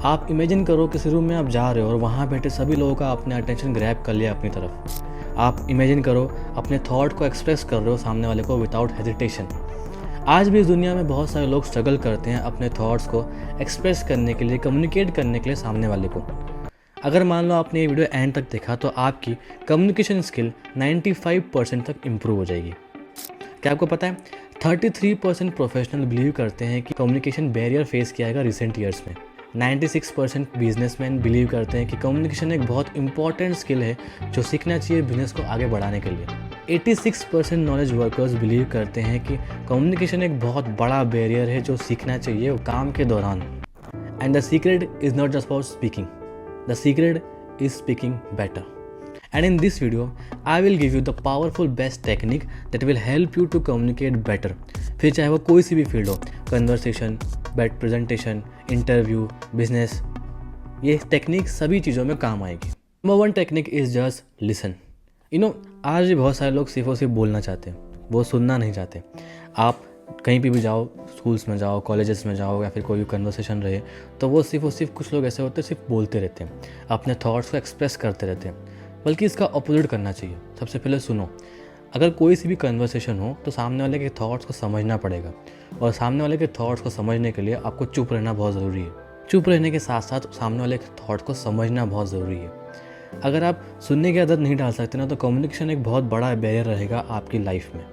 आप इमेजिन करो किसी रूम में आप जा रहे हो और वहाँ बैठे सभी लोगों का आपने अटेंशन ग्रैब कर लिया अपनी तरफ। आप इमेजिन करो अपने थॉट को एक्सप्रेस कर रहे हो सामने वाले को विदाउट हेजिटेशन। आज भी इस दुनिया में बहुत सारे लोग स्ट्रगल करते हैं अपने थॉट्स को एक्सप्रेस करने के लिए, कम्युनिकेट करने के लिए सामने वाले को। अगर मान लो आपने ये वीडियो एंड तक देखा तो आपकी कम्युनिकेशन स्किल 95% तक इम्प्रूव हो जाएगी। क्या आपको पता है 33% प्रोफेशनल बिलीव करते हैं कि कम्युनिकेशन बैरियर फेस किया है रिसेंट ईयर्स में। 96% बिजनेसमैन बिलीव करते हैं कि कम्युनिकेशन एक बहुत इंपॉर्टेंट स्किल है जो सीखना चाहिए बिजनेस को आगे बढ़ाने के लिए। 86% नॉलेज वर्कर्स बिलीव करते हैं कि कम्युनिकेशन एक बहुत बड़ा बैरियर है जो सीखना चाहिए काम के दौरान। And the secret is not just about speaking, the secret is speaking better. And in this video, I will give you the powerful best technique that will help you to communicate better। फिर चाहे वो कोई सी भी field हो, conversation, बेट presentation, interview, business, ये technique सभी चीज़ों में काम आएगी। Number 1 technique is just listen. आज भी बहुत सारे लोग सिर्फ और सिर्फ बोलना चाहते हैं, वो सुनना नहीं चाहते। आप कहीं भी जाओ, स्कूल्स में जाओ, कॉलेजेस में जाओ या फिर कोई भी कन्वर्सेशन रहे तो वो सिर्फ और सिर्फ कुछ लोग ऐसे होते हैं सिर्फ बोलते रहते हैं, अपने थॉट्स को एक्सप्रेस करते रहते हैं। बल्कि इसका अपोजिट करना चाहिए। सबसे पहले सुनो। अगर कोई सी भी कन्वर्सेशन हो तो सामने वाले के थॉट्स को समझना पड़ेगा, और सामने वाले के थॉट्स को समझने के लिए आपको चुप रहना बहुत ज़रूरी है। चुप रहने के साथ साथ सामने वाले के थॉट्स को समझना बहुत ज़रूरी है। अगर आप सुनने की आदत नहीं डाल सकते ना तो कम्युनिकेशन एक बहुत बड़ा बैरियर रहेगा आपकी लाइफ में।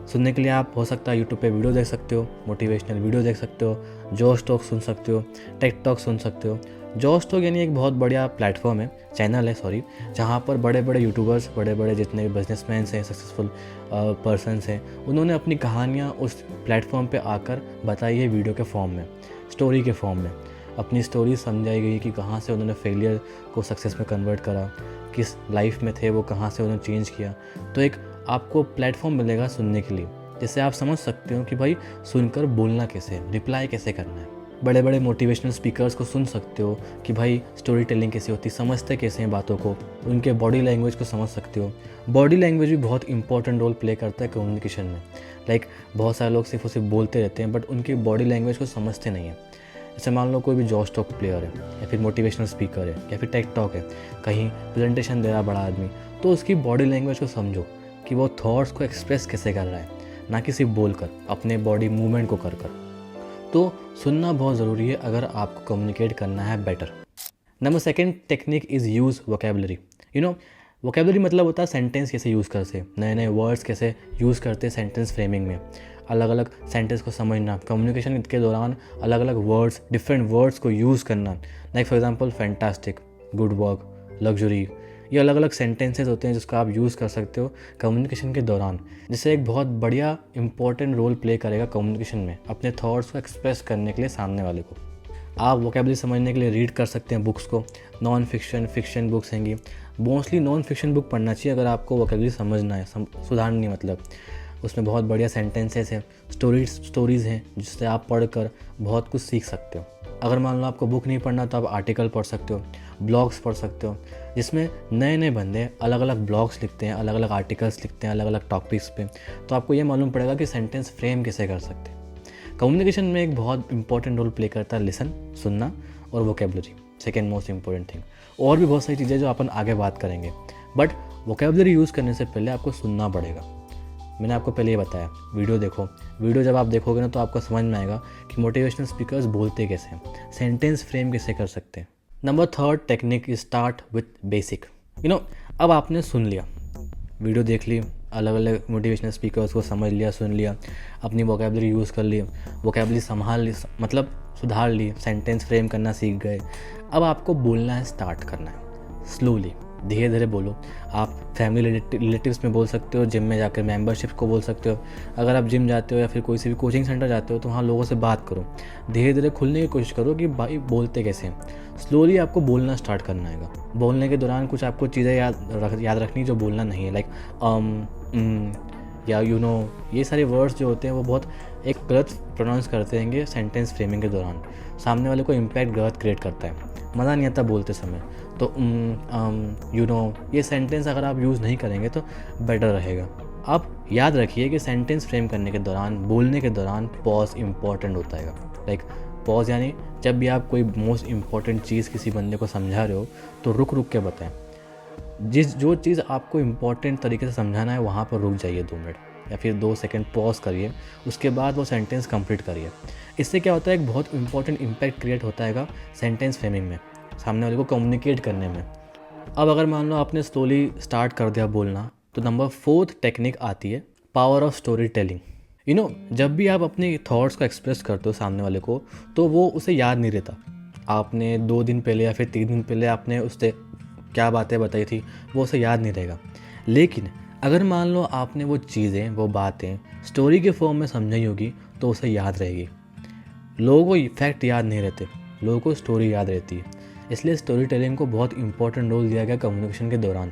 सुनने के लिए आप हो सकता है यूट्यूब पे वीडियो देख सकते हो, मोटिवेशनल वीडियो देख सकते हो, जोश टॉक सुन सकते हो, टेक टॉक सुन सकते हो। जोश टॉक यानी एक बहुत बढ़िया प्लेटफॉर्म है, चैनल है जहाँ पर बड़े बड़े यूट्यूबर्स, बड़े बड़े जितने बिजनेसमैन हैं, सक्सेसफुल पर्सनस हैं, उन्होंने अपनी कहानियाँ उस प्लेटफॉर्म पे आकर बताई है वीडियो के फॉर्म में, स्टोरी के फॉर्म में। अपनी स्टोरी समझाई गई कि कहाँ से उन्होंने फेलियर को सक्सेस में कन्वर्ट करा, किस लाइफ में थे वो, कहाँ से उन्होंने चेंज किया। तो एक आपको प्लेटफॉर्म मिलेगा सुनने के लिए, जिससे आप समझ सकते हो कि भाई सुनकर बोलना कैसे, रिप्लाई कैसे करना है। बड़े बड़े मोटिवेशनल स्पीकर्स को सुन सकते हो कि भाई स्टोरी टेलिंग कैसी होती है, समझते कैसे हैं बातों को, उनके बॉडी लैंग्वेज को समझ सकते हो। बॉडी लैंग्वेज भी बहुत इंपॉर्टेंट रोल प्ले करता है कम्युनिकेशन में। बहुत सारे लोग सिर्फ सिर्फ बोलते रहते हैं बट उनकी बॉडी लैंग्वेज को समझते नहीं हैं। जैसे मान लो कोई भी जोश टॉक प्लेयर है या फिर मोटिवेशनल स्पीकर है या फिर टेक टॉक है, कहीं प्रेजेंटेशन दे रहा बड़ा आदमी, तो उसकी बॉडी लैंग्वेज को समझो कि वो थॉट्स को एक्सप्रेस कैसे कर रहा है, ना कि सिर्फ बोलकर, अपने बॉडी मूवमेंट को कर। तो सुनना बहुत ज़रूरी है अगर आपको कम्युनिकेट करना है better. Number 2 technique is use vocabulary. Vocabulary मतलब होता है सेंटेंस कैसे यूज़ करते, नए नए वर्ड्स कैसे यूज़ करते सेंटेंस फ्रेमिंग में, अलग अलग सेंटेंस को समझना, कम्युनिकेशन के दौरान अलग अलग वर्ड्स, डिफरेंट वर्ड्स को यूज़ करना। Like for example fantastic, good work, luxury, ये अलग अलग सेंटेंसेस होते हैं जिसको आप यूज़ कर सकते हो कम्युनिकेशन के दौरान, जिससे एक बहुत बढ़िया इंपॉर्टेंट रोल प्ले करेगा कम्युनिकेशन में, अपने थॉट्स को एक्सप्रेस करने के लिए सामने वाले को। आप वोकेबलरी समझने के लिए रीड कर सकते हैं बुक्स को, नॉन फिक्शन, फिक्शन बुक्स हैंगी। मोस्टली नॉन फिक्शन बुक पढ़ना चाहिए अगर आपको वोकेबलरी समझना है, सुधारनी मतलब। उसमें बहुत बढ़िया सेंटेंसेस हैं, स्टोरीज़ हैं जिससे आप पढ़कर बहुत कुछ सीख सकते हो। अगर मान लो आपको बुक नहीं पढ़ना तो आप आर्टिकल पढ़ सकते हो, ब्लॉग्स पढ़ सकते हो, जिसमें नए नए बंदे अलग अलग ब्लॉग्स लिखते हैं, अलग अलग आर्टिकल्स लिखते हैं अलग अलग टॉपिक्स पे। तो आपको ये मालूम पड़ेगा कि सेंटेंस फ्रेम कैसे कर सकते हैं। कम्युनिकेशन में एक बहुत इंपॉर्टेंट रोल प्ले करता है लिसन, सुनना, और vocabulary second most important thing. और भी बहुत सारी चीज़ें जो अपन आगे बात करेंगे, बट वोकेबलरी यूज़ करने से पहले आपको सुनना पड़ेगा। मैंने आपको पहले ये बताया, वीडियो देखो। वीडियो जब आप देखोगे ना तो आपको समझ में आएगा कि मोटिवेशनल स्पीकर्स बोलते कैसे हैं, सेंटेंस फ्रेम कैसे कर सकते हैं। Number 3 technique is start with basic. अब आपने सुन लिया, वीडियो देख ली, अलग अलग मोटिवेशनल स्पीकर्स को समझ लिया, सुन लिया, अपनी वोकेबलरी यूज़ कर ली, वोकेबलरी संभाल ली, मतलब सुधार ली, सेंटेंस फ्रेम करना सीख गए। अब आपको बोलना है, स्टार्ट करना है स्लोली, धीरे धीरे बोलो। आप फैमिली रिलेटिव्स में बोल सकते हो, जिम में जाकर मेंबरशिप को बोल सकते हो। अगर आप जिम जाते हो या फिर कोई सी भी कोचिंग सेंटर जाते हो तो वहाँ लोगों से बात करो, धीरे धीरे खुलने की कोशिश करो कि भाई बोलते कैसे हैं। स्लोली आपको बोलना स्टार्ट करना है। बोलने के दौरान कुछ आपको चीज़ें याद रखनी जो बोलना नहीं है, लाइक या ये सारे वर्ड्स जो होते हैं वो बहुत एक गलत प्रोनाउंस करते हैं सेंटेंस फ्रेमिंग के दौरान, सामने वाले को इम्पैक्ट गलत क्रिएट करता है, मज़ा नहीं आता बोलते समय। तो ये सेंटेंस अगर आप यूज़ नहीं करेंगे तो बेटर रहेगा। आप याद रखिए कि सेंटेंस फ्रेम करने के दौरान, बोलने के दौरान पॉज इम्पॉर्टेंट होता है। लाइक पॉज यानी जब भी आप कोई मोस्ट इम्पॉर्टेंट चीज़ किसी बंदे को समझा रहे हो तो रुक रुक के बताएं। जो चीज़ आपको इम्पॉर्टेंट तरीके से समझाना है वहाँ पर रुक जाइए 2 मिनट या फिर 2 सेकंड पॉज करिए, उसके बाद वो सेंटेंस कंप्लीट करिए। इससे क्या होता है, एक बहुत इंपॉर्टेंट इम्पैक्ट क्रिएट होता है सेंटेंस फ्रेमिंग में, सामने वाले को कम्युनिकेट करने में। अब अगर मान लो आपने स्लोली स्टार्ट कर दिया बोलना, तो नंबर 4th टेक्निक आती है पावर ऑफ स्टोरी टेलिंग। जब भी आप अपने थॉट्स को एक्सप्रेस करते हो सामने वाले को, तो वो उसे याद नहीं रहता। आपने 2 दिन पहले या फिर 3 दिन पहले आपने उससे क्या बातें बताई थी, वो उसे याद नहीं रहेगा। लेकिन अगर मान लो आपने वो चीज़ें, वो बातें स्टोरी के फॉर्म में समझाई होगी, तो उसे याद रहेगी। लोगों को फैक्ट याद नहीं रहते, लोगों को स्टोरी याद रहती है। इसलिए स्टोरी टेलिंग को बहुत इंपॉर्टेंट रोल दिया गया कम्युनिकेशन के दौरान।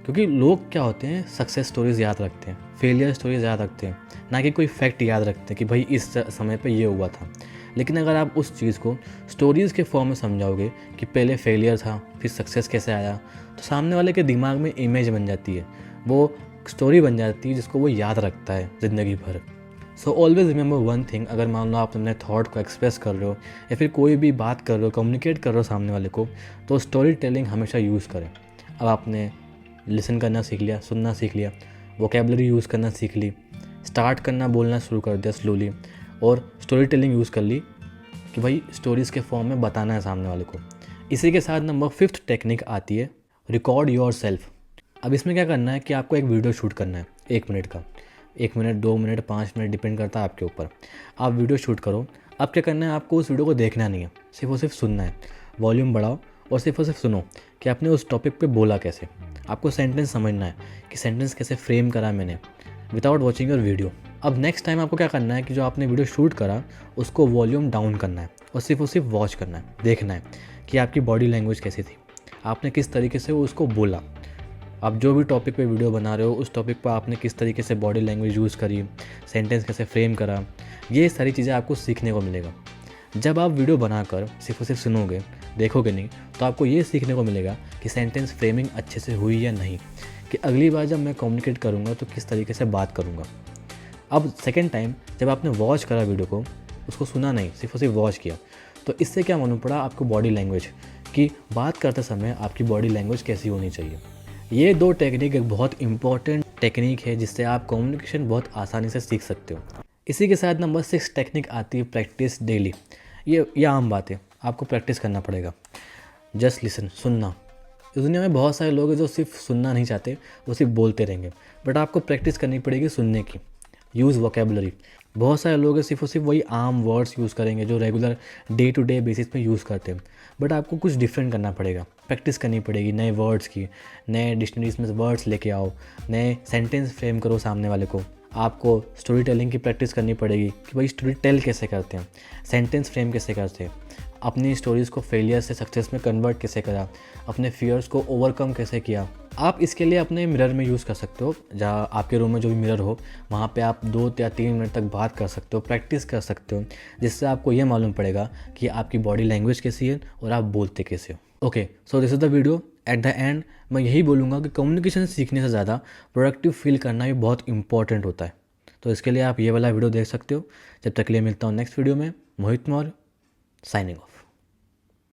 क्योंकि लोग क्या होते हैं, सक्सेस स्टोरीज़ याद रखते हैं, फेलियर स्टोरीज़ याद रखते हैं, ना कि कोई फैक्ट याद रखते हैं कि भाई इस समय पे ये हुआ था। लेकिन अगर आप उस चीज़ को स्टोरीज़ के फॉर्म में समझाओगे कि पहले फेलियर था फिर सक्सेस कैसे आया, तो सामने वाले के दिमाग में इमेज बन जाती है, वो स्टोरी बन जाती है जिसको वो याद रखता है ज़िंदगी भर। So always remember one thing, अगर मान लो आप अपने थॉट को एक्सप्रेस कर रहे हो या फिर कोई भी बात कर रहे हो, कम्युनिकेट कर रहे हो सामने वाले को, तो स्टोरी टेलिंग हमेशा यूज़ करें। अब आपने लिसन करना सीख लिया, सुनना सीख लिया, वोकेबलरी यूज़ करना सीख ली, स्टार्ट करना बोलना शुरू कर दिया स्लोली, और स्टोरी टेलिंग यूज़ कर ली कि भाई स्टोरीज़ के फॉर्म में बताना है सामने वाले को। इसी के साथ नंबर 5th टेक्निक आती है रिकॉर्ड योर सेल्फ। अब इसमें क्या करना है कि आपको एक वीडियो शूट करना है 1 मिनट का, 1 मिनट, 2 मिनट, 5 मिनट, डिपेंड करता है आपके ऊपर। आप वीडियो शूट करो। अब क्या करना है, आपको उस वीडियो को देखना नहीं है, सिर्फ और सिर्फ सुनना है। वॉल्यूम बढ़ाओ और सिर्फ सुनो कि आपने उस टॉपिक पे बोला कैसे। आपको सेंटेंस समझना है कि सेंटेंस कैसे फ्रेम करा मैंने, विदाउट वॉचिंग योर वीडियो। अब नेक्स्ट टाइम आपको क्या करना है कि जो आपने वीडियो शूट करा उसको वॉल्यूम डाउन करना है और सिर्फ वॉच करना है, देखना है कि आपकी बॉडी लैंग्वेज कैसी थी, आपने किस तरीके से उसको बोला। आप जो भी टॉपिक पे वीडियो बना रहे हो उस टॉपिक पर आपने किस तरीके से बॉडी लैंग्वेज यूज़ करी, सेंटेंस कैसे फ्रेम करा, ये सारी चीज़ें आपको सीखने को मिलेगा। जब आप वीडियो बनाकर सिर्फ सुनोगे, देखोगे नहीं, तो आपको ये सीखने को मिलेगा कि सेंटेंस फ्रेमिंग अच्छे से हुई या नहीं, कि अगली बार जब मैं कम्युनिकेट करूँगा तो किस तरीके से बात करूँगा। अब सेकेंड टाइम जब आपने वॉच करा वीडियो को, उसको सुना नहीं, सिर्फ वॉच किया, तो इससे क्या मालूम पड़ा आपको बॉडी लैंग्वेज कि बात करते समय आपकी बॉडी लैंग्वेज कैसी होनी चाहिए। ये 2 टेक्निक एक बहुत इंपॉर्टेंट टेक्निक है जिससे आप कम्युनिकेशन बहुत आसानी से सीख सकते हो। इसी के साथ नंबर 6 टेक्निक आती है प्रैक्टिस डेली। ये आम बात है, आपको प्रैक्टिस करना पड़ेगा। जस्ट लिसन, सुनना। इस दुनिया में बहुत सारे लोग हैं जो सिर्फ सुनना नहीं चाहते, वो सिर्फ बोलते रहेंगे, बट आपको प्रैक्टिस करनी पड़ेगी सुनने की। Use vocabulary. बहुत सारे लोग हैं सिर्फ वही आम वर्ड्स यूज़ करेंगे जो regular day to day basis पे यूज़ करते हैं, बट आपको कुछ डिफरेंट करना पड़ेगा, प्रैक्टिस करनी पड़ेगी नए वर्ड्स की, नए डिक्शनरीज में वर्ड्स लेके आओ, नए सेंटेंस फ्रेम करो सामने वाले को। आपको स्टोरी टेलिंग की प्रैक्टिस करनी पड़ेगी कि भाई स्टोरी टेल कैसे करते हैं, सेंटेंस फ्रेम कैसे करते हैं, अपनी स्टोरीज़ को फेलियर से सक्सेस में कन्वर्ट कैसे करा, अपने फियर्स को ओवरकम कैसे किया। आप इसके लिए अपने मिरर में यूज़ कर सकते हो, जहाँ आपके रूम में जो भी मिरर हो वहाँ पे आप 2 या 3 मिनट तक बात कर सकते हो, प्रैक्टिस कर सकते हो, जिससे आपको ये मालूम पड़ेगा कि आपकी बॉडी लैंग्वेज कैसी है और आप बोलते कैसे हो। Okay, so this is the video. At the end मैं यही बोलूँगा कि कम्युनिकेशन सीखने से ज़्यादा प्रोडक्टिव फील करना भी बहुत इंपॉर्टेंट होता है। तो इसके लिए आप ये वाला वीडियो देख सकते हो। जब तक के लिए मिलता हूँ नेक्स्ट वीडियो में। मोहित मौर्य, साइनिंग ऑफ।